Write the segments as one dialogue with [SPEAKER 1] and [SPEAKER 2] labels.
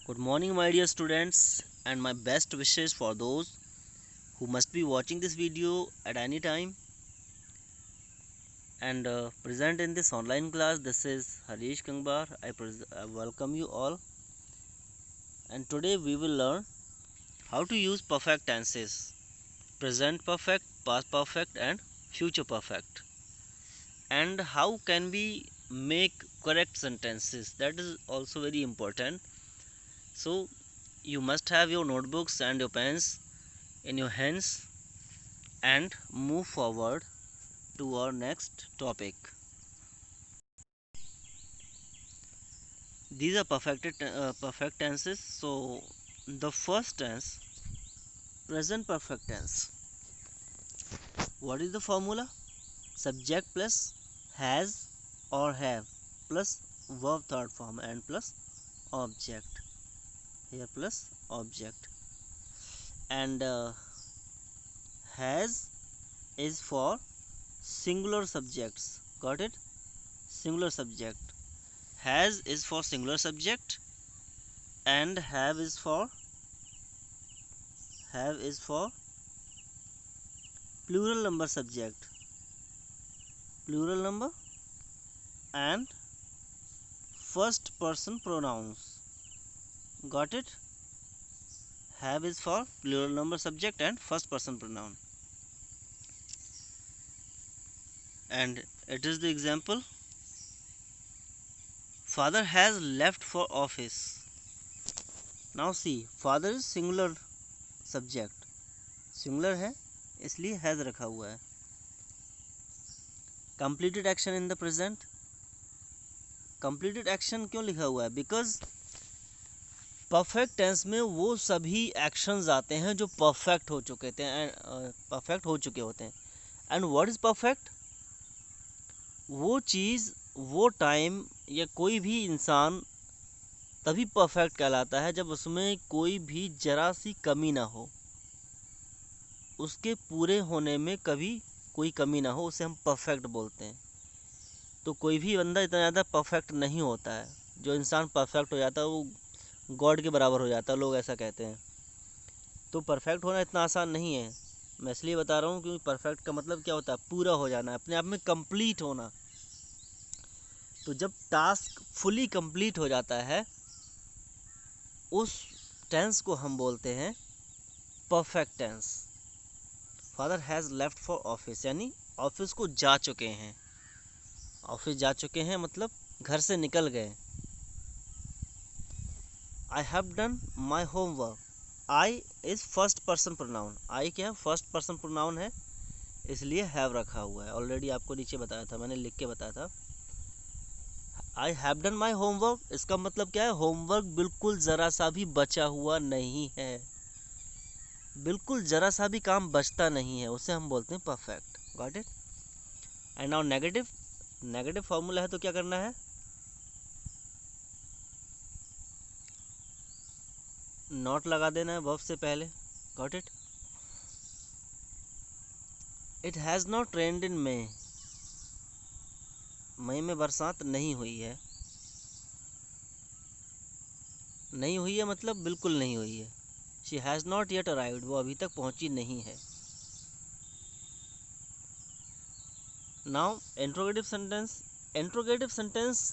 [SPEAKER 1] Good morning, my dear students, and my best wishes for those who must be watching this video at any time. And present in this online class, this is Harish Kangbar. I welcome you all. And today we will learn how to use perfect tenses: present perfect, past perfect, and future perfect. And how can we make correct sentences? That is also very important. So you must have your notebooks and your pens in your hands and move forward to our next topic. These are perfect tenses. So the first tense, present perfect tense. What is the formula? Subject plus has or have plus verb third form and plus object. Here plus object. And has is for singular subjects. Got it? Singular subject. Has is for singular subject and have is for plural number subject, plural number and first person pronouns. Got it? Have is for plural number subject and first person pronoun. And it is the example: father has left for office. Now see, father is singular subject, singular है इसलिए has रखा हुआ है. Completed action in the present. Completed action क्यों लिखा हुआ है? Because perfect tense में वो सभी एक्शंस आते हैं जो परफेक्ट हो चुके थे, परफेक्ट हो चुके होते हैं. And what is perfect? वो चीज़, वो टाइम या कोई भी इंसान तभी परफेक्ट कहलाता है जब उसमें कोई भी जरा सी कमी ना हो, उसके पूरे होने में कभी कोई कमी ना हो, उसे हम परफेक्ट बोलते हैं. तो कोई भी बंदा इतना ज़्यादा परफेक्ट नहीं होता है. जो इंसान परफेक्ट हो जाता है वो गॉड के बराबर हो जाता है, लोग ऐसा कहते हैं. तो परफेक्ट होना इतना आसान नहीं है. मैं इसलिए बता रहा हूँ क्योंकि परफेक्ट का मतलब क्या होता है? पूरा हो जाना, अपने आप में कंप्लीट होना. तो जब टास्क फुली कंप्लीट हो जाता है उस टेंस को हम बोलते हैं perfect tense. Father has left for office, यानी ऑफिस को जा चुके हैं. ऑफिस जा चुके हैं मतलब घर से निकल गए. I have done my homework. I is first person pronoun. I क्या है? फर्स्ट पर्सन प्रोनाउन है, इसलिए हैव रखा हुआ है. ऑलरेडी आपको नीचे बताया था, मैंने लिख के बताया था. आई हैव डन माई होमवर्क, इसका मतलब क्या है? होमवर्क बिल्कुल ज़रा सा भी बचा हुआ नहीं है, बिल्कुल ज़रा सा भी काम बचता नहीं है, उसे हम बोलते हैं perfect. Got it? And now negative. Negative formula है तो क्या करना है? नॉट लगा देना है वर्ब से पहले. Got it? It has not rained in May. मई में बरसात नहीं हुई है. नहीं हुई है मतलब बिल्कुल नहीं हुई है. She has not yet arrived, वो अभी तक पहुंची नहीं है. Now interrogative sentence. Interrogative sentence,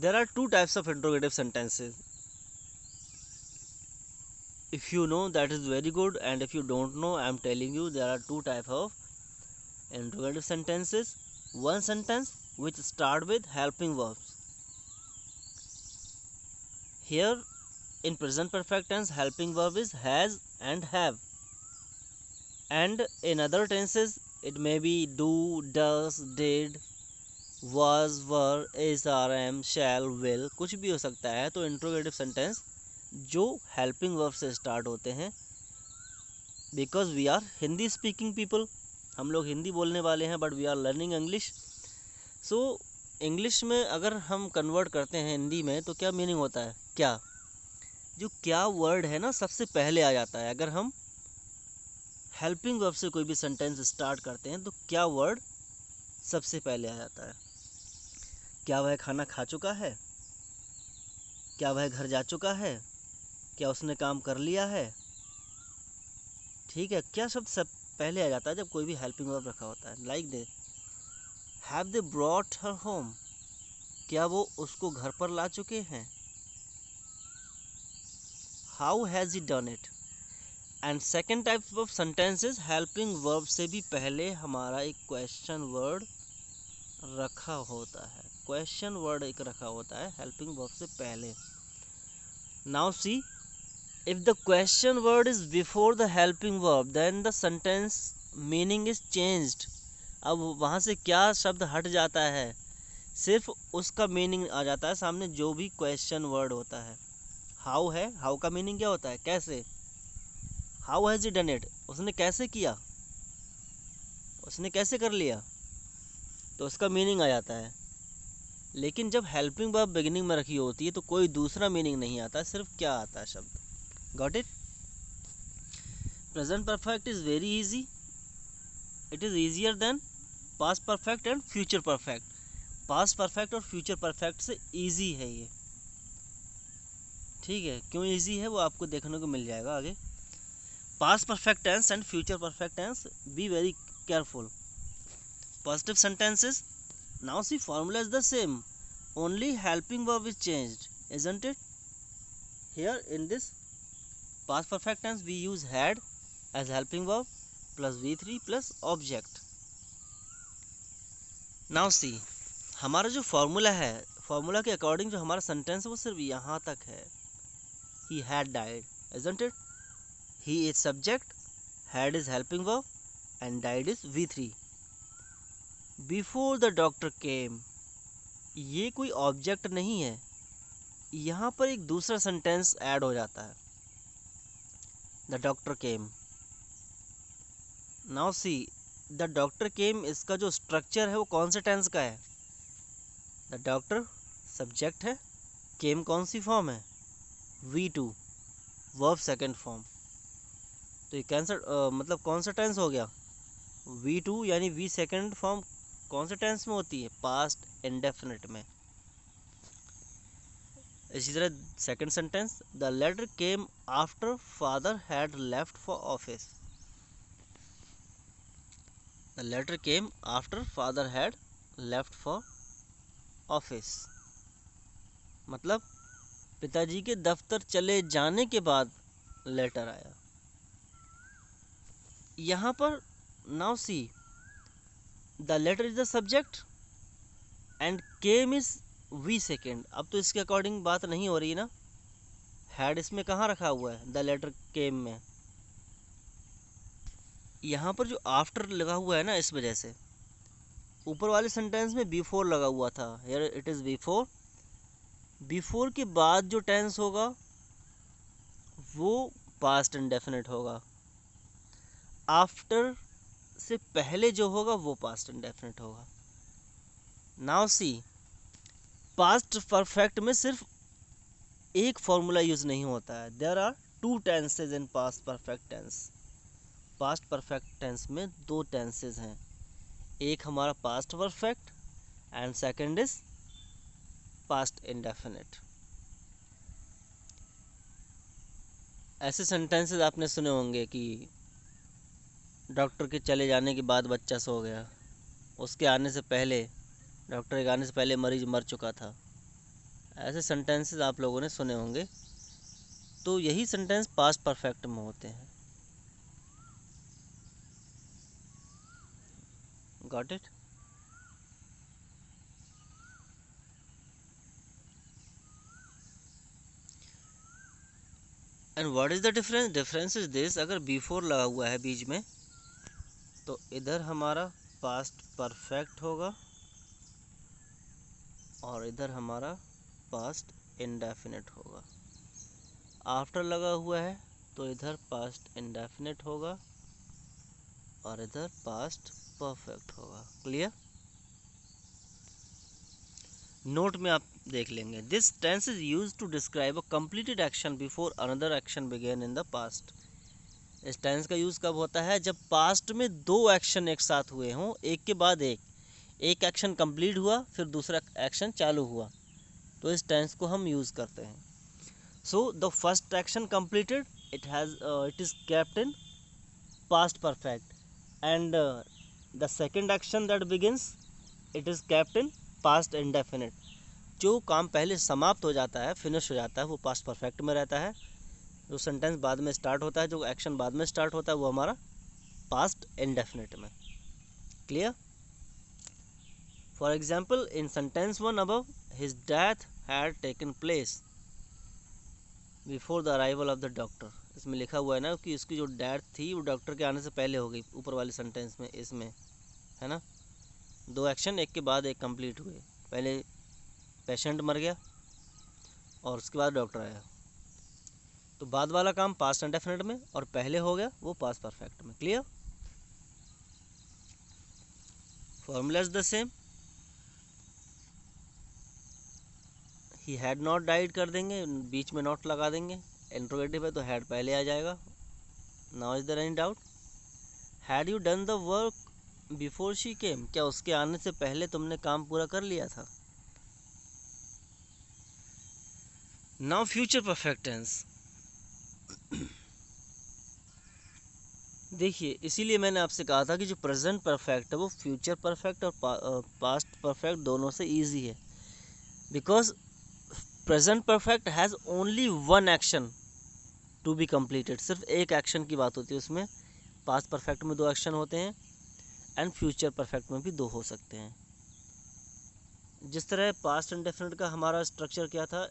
[SPEAKER 1] there are two types of interrogative sentences. If you know, that is very good, and if you don't know, I am telling you there are two types of interrogative sentences. One sentence which start with helping verbs. Here in present perfect tense, helping verb is has and have, and in other tenses it may be do, does, did, was, were, is, are, am, shall, will, कुछ भी हो सकता है. तो interrogative sentence जो helping verb से start होते हैं, because we are Hindi speaking people, हम लोग हिंदी बोलने वाले हैं, but we are learning English. So English में अगर हम कन्वर्ट करते हैं हिंदी में तो क्या मीनिंग होता है? क्या, जो क्या वर्ड है ना सबसे पहले आ जाता है. अगर हम हेल्पिंग वर्ब से कोई भी सेंटेंस स्टार्ट करते हैं तो क्या वर्ड सबसे पहले आ जाता है? क्या वह खाना खा चुका है? क्या वह घर जा चुका है, क्या उसने काम कर लिया है। ठीक है, क्या शब्द सब पहले आ जाता है जब कोई भी हेल्पिंग वर्ब रखा होता है। Like they have they brought her home, क्या वो उसको घर पर ला चुके हैं। How has he done it. And second type of sentences, helping verb से भी पहले हमारा एक क्वेश्चन वर्ड रखा होता है। क्वेश्चन वर्ड एक रखा होता है हेल्पिंग वर्ब से पहले। Now see, if the question word is before the helping verb then the sentence meaning is changed. अब वहाँ से क्या शब्द हट जाता है, सिर्फ उसका मीनिंग आ जाता है सामने जो भी क्वेश्चन वर्ड होता है। हाउ है, हाउ का मीनिंग क्या होता है, कैसे। How has he done it, उसने कैसे किया, उसने कैसे कर लिया, तो उसका मीनिंग आ जाता है। लेकिन जब हेल्पिंग वर्ब बिगिनिंग में रखी होती है तो कोई दूसरा मीनिंग नहीं आता, सिर्फ क्या आता है शब्द। Got it. Present perfect is very easy, it is easier than past perfect and future perfect. Past perfect और फ्यूचर परफेक्ट से ईजी है ये। ठीक है, क्यों ईजी है वो आपको देखने को मिल जाएगा आगे। Past perfect tense and future perfect tense, be very careful. Positive sentences, now see formula is the same, only helping verb is changed, isn't it? Here in this past perfect tense we use had as helping verb plus v3 plus object. Now see, हमारा जो formula है, formula के according जो हमारा sentence है वो सिर्फ यहाँ तक है। he had died, isn't it? he is subject, had is helping verb and died is v3. before the doctor came, ये कोई ऑब्जेक्ट नहीं है, यहाँ पर एक दूसरा सेंटेंस ऐड हो जाता है, the doctor came. Now see, the doctor केम, इसका जो स्ट्रक्चर है वो कौन से टेंस का है। द डॉक्टर सब्जेक्ट है, केम कौन सी फॉर्म है, V2, वर्ब सेकंड फॉर्म। तो ये कैंसर मतलब कौन सा टेंस हो गया, V2 यानी V सेकंड फॉर्म कौन से टेंस में होती है, पास्ट इंडेफिनिट में। इसी तरह second sentence, the letter came after father had left for office. The letter came after father had left for office, मतलब पिताजी के दफ्तर चले जाने के बाद लेटर आया। यहाँ पर now see, the letter is the subject and came is V second. अब तो इसके अकॉर्डिंग बात नहीं हो रही ना, हैड इसमें कहाँ रखा हुआ है, द लेटर केम में। यहाँ पर जो आफ्टर लगा हुआ है ना, इस वजह से ऊपर वाले सेंटेंस में बिफोर लगा हुआ था, here it is before. Before के बाद जो टेंस होगा वो पास्ट इंडेफिनिट होगा, आफ्टर से पहले जो होगा वो पास्ट इंडेफिनिट होगा। नाउ सी, पास्ट परफेक्ट में सिर्फ एक फॉर्मूला यूज नहीं होता है, there are two tenses in past perfect tense. Past perfect tense में दो टेंसेज हैं, एक हमारा past perfect and second is past indefinite. ऐसे सेंटेंसेस आपने सुने होंगे कि डॉक्टर के चले जाने के बाद बच्चा सो गया, उसके आने से पहले, डॉक्टर के आने से पहले मरीज मर चुका था। ऐसे सेंटेंसेस आप लोगों ने सुने होंगे, तो यही सेंटेंस पास्ट परफेक्ट में होते हैं। Got it. And what is the difference, difference is this, अगर बिफोर लगा हुआ है बीच में तो इधर हमारा पास्ट परफेक्ट होगा और इधर हमारा पास्ट इंडेफिनिट होगा। आफ्टर लगा हुआ है तो इधर पास्ट इंडेफिनिट होगा और इधर पास्ट परफेक्ट होगा। क्लियर। नोट में आप देख लेंगे, this tense is use to describe a completed action before another action begin in the past. इस टेंस का यूज़ कब होता है, जब पास्ट में दो एक्शन एक साथ हुए हों, एक के बाद एक एक्शन कंप्लीट हुआ फिर दूसरा एक्शन चालू हुआ, तो इस टेंस को हम यूज़ करते हैं। So the first action completed, it is kept in past perfect, and the second action that begins, it is kept in past indefinite. जो काम पहले समाप्त हो जाता है, फिनिश हो जाता है, वो पास्ट परफेक्ट में रहता है। जो सेंटेंस बाद में स्टार्ट होता है, जो एक्शन बाद में स्टार्ट होता है, वो हमारा पास्ट इंडेफिनिट में। Clear? For example in sentence one above, his death had taken place before the arrival of the doctor. इसमें लिखा हुआ है ना कि उसकी जो डेथ थी वो डॉक्टर के आने से पहले हो गई, ऊपर वाले सेंटेंस में, इसमें है ना। दो एक्शन एक के बाद एक कंप्लीट हुए, पहले पेशेंट मर गया और उसके बाद डॉक्टर आया। तो बाद वाला काम पास्ट इंडेफिनिट में और पहले हो गया वो पास्ट परफेक्ट में। Clear? Formula is the same. He had not died कर देंगे, बीच में नॉट लगा देंगे, इंट्रोगेटिव है तो हैड पहले आ जाएगा। Now is there any doubt? Had you done the work before she came, क्या उसके आने से पहले तुमने काम पूरा कर लिया था? Now future perfect tense. देखिए, इसीलिए मैंने आपसे कहा था कि जो प्रेजेंट परफेक्ट है वो फ्यूचर परफेक्ट और पास्ट परफेक्ट दोनों से इजी है, because present perfect has only one action to be completed. सिर्फ एक एक्शन की बात होती है उसमें। पास्ट परफेक्ट में दो एक्शन होते हैं एंड फ्यूचर परफेक्ट में भी दो हो सकते हैं। जिस तरह पास्ट इंडेफिनिट का हमारा स्ट्रक्चर क्या था,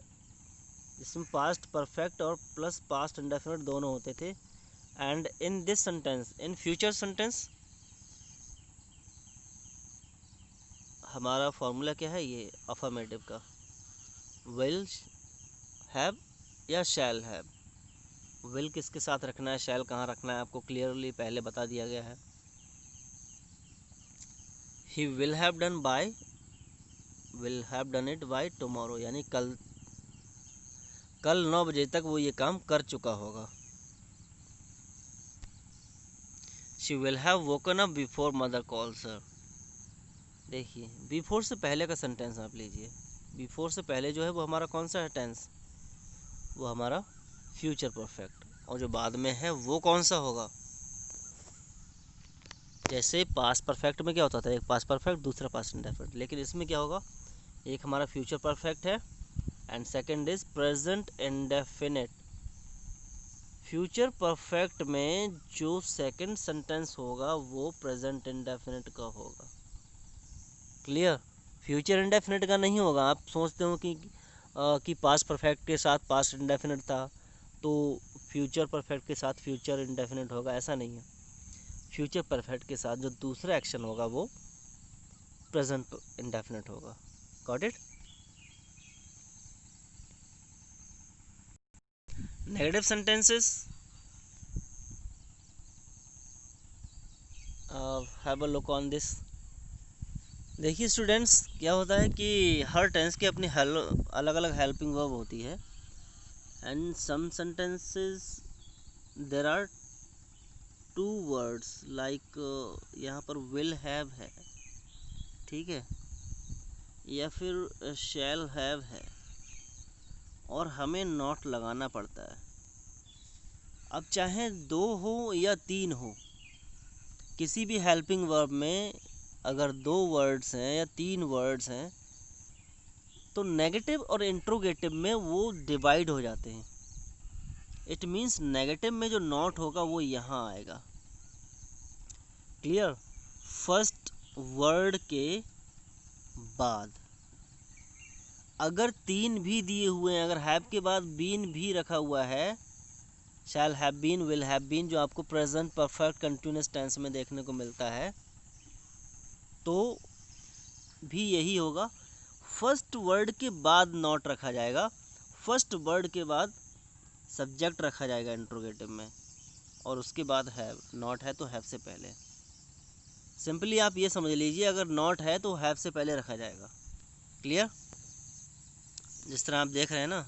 [SPEAKER 1] जिसमें पास्ट परफेक्ट और प्लस पास्ट इंडेफिनिट दोनों होते थे। And in this sentence, in future sentence, हमारा फॉर्मूला क्या है, ये अफर्मेटिव का, विल हैव या शैल हैव। विल किसके साथ रखना है, शैल कहाँ रखना है, आपको क्लियरली पहले बता दिया गया है। He will have done by, will have done it by tomorrow, यानी कल 9 बजे तक वो ये काम कर चुका होगा। She will have woken up before mother calls her. देखिए, बिफोर से पहले का सेंटेंस आप लीजिए। बिफोर से पहले जो है वो हमारा कौन सा है टेंस, वो हमारा फ्यूचर परफेक्ट। और जो बाद में है वो कौन सा होगा? जैसे पास्ट परफेक्ट में क्या होता था, एक पास्ट परफेक्ट दूसरा पास्ट इंडेफिनिट, लेकिन इसमें क्या होगा, एक हमारा फ्यूचर परफेक्ट है and second is present indefinite. Future perfect में जो सेकंड सेंटेंस होगा वो प्रेजेंट इंडेफिनिट का होगा। क्लियर? फ्यूचर इंडेफिनिट का नहीं होगा। आप सोचते हो कि पास्ट परफेक्ट के साथ पास्ट इंडेफिनिट था तो फ्यूचर परफेक्ट के साथ फ्यूचर इंडेफिनिट होगा, ऐसा नहीं है। फ्यूचर परफेक्ट के साथ जो दूसरा एक्शन होगा वो प्रेजेंट इंडेफिनिट होगा। Got it? Negative sentences, have a look on this. देखिए स्टूडेंट्स, क्या होता है कि हर टेंस की अपनी अलग अलग हेल्पिंग वर्ब होती है and some sentences there are two words, like यहाँ पर विल हैव है, ठीक है, या फिर शैल हैव है, और हमें नॉट लगाना पड़ता है। अब चाहे दो हो या तीन हो, किसी भी हेल्पिंग वर्ब में अगर दो वर्ड्स हैं या तीन वर्ड्स हैं तो नेगेटिव और इंट्रोगेटिव में वो डिवाइड हो जाते हैं। इट मीन्स नेगेटिव में जो नॉट होगा वो यहाँ आएगा। क्लियर? फर्स्ट वर्ड के बाद अगर तीन भी दिए हुए हैं, अगर हैव के बाद बीन भी रखा हुआ है, shall have been, will have been, जो आपको प्रेजेंट परफेक्ट कंटिन्यूअस टेंस में देखने को मिलता है, तो भी यही होगा। फर्स्ट वर्ड के बाद नॉट रखा जाएगा, फर्स्ट वर्ड के बाद सब्जेक्ट रखा जाएगा इंट्रोगेटिव में, और उसके बाद हैव। नॉट है तो हैव से पहले। सिंपली आप ये समझ लीजिए, अगर नॉट है तो हैव से पहले रखा जाएगा। क्लियर? जिस तरह आप देख रहे हैं ना,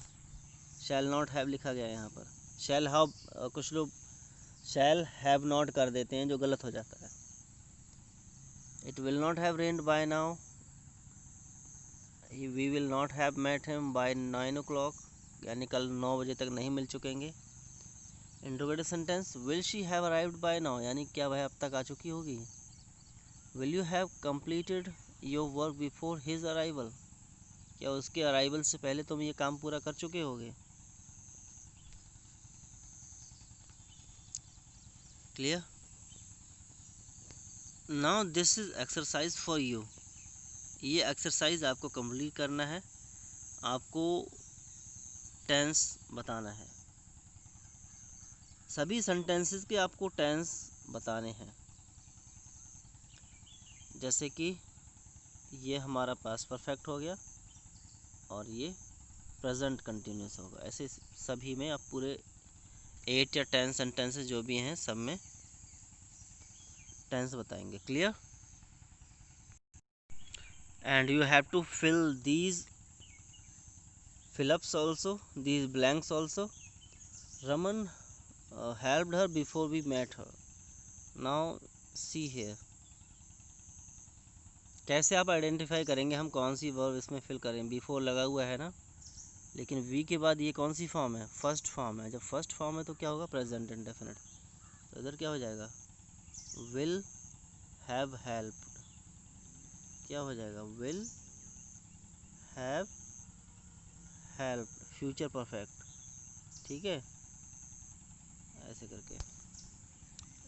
[SPEAKER 1] शैल नॉट हैव लिखा गया है यहाँ पर। शैल हैव, कुछ लोग शैल हैव नॉट कर देते हैं जो गलत हो जाता है। It will not have rained by now, we will not have met him by 9 o'clock, यानी कल 9 बजे तक नहीं मिल चुकेंगे। Interrogative sentence, will she have arrived by now, यानी क्या वह अब तक आ चुकी होगी। Will you have completed your work before his arrival, क्या उसके अराइवल से पहले तुम ये काम पूरा कर चुके होगे। Clear. Now this is exercise for you, ये एक्सरसाइज आपको कंप्लीट करना है। आपको टेंस बताना है, सभी सेंटेंसेस के आपको टेंस बताने हैं। जैसे कि ये हमारा पास्ट परफेक्ट हो गया और ये प्रेजेंट कंटिन्यूस होगा। ऐसे सभी में आप पूरे 8 या 10 सेंटेंसेस जो भी हैं सब में टेंस बताएंगे। Clear. And you have to fill these fill-ups also, these blanks also. Raman helped her before we met her. Now see here, कैसे आप आइडेंटिफाई करेंगे हम कौन सी वर्ब इसमें फिल करें। बिफोर लगा हुआ है ना, लेकिन वी के बाद ये कौन सी फॉर्म है, फर्स्ट फॉर्म है। जब फर्स्ट फॉर्म है तो क्या होगा, प्रेजेंट इंडेफिनिट। तो इधर क्या हो जाएगा, विल हैव हेल्प्ड, क्या हो जाएगा, will have helped, future perfect. ठीक है, ऐसे करके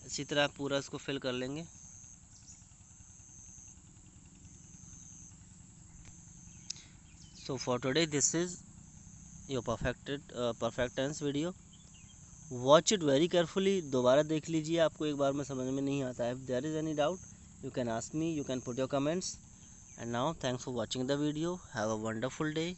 [SPEAKER 1] इसी तरह पूरा इसको फिल कर लेंगे। So for today this is your perfect tense video. Watch it very carefully, दोबारा देख लीजिए, आपको एक बार में समझ में नहीं आता है। If there is any doubt you can ask me, you can put your comments. And now thanks for watching the video. Have a wonderful day.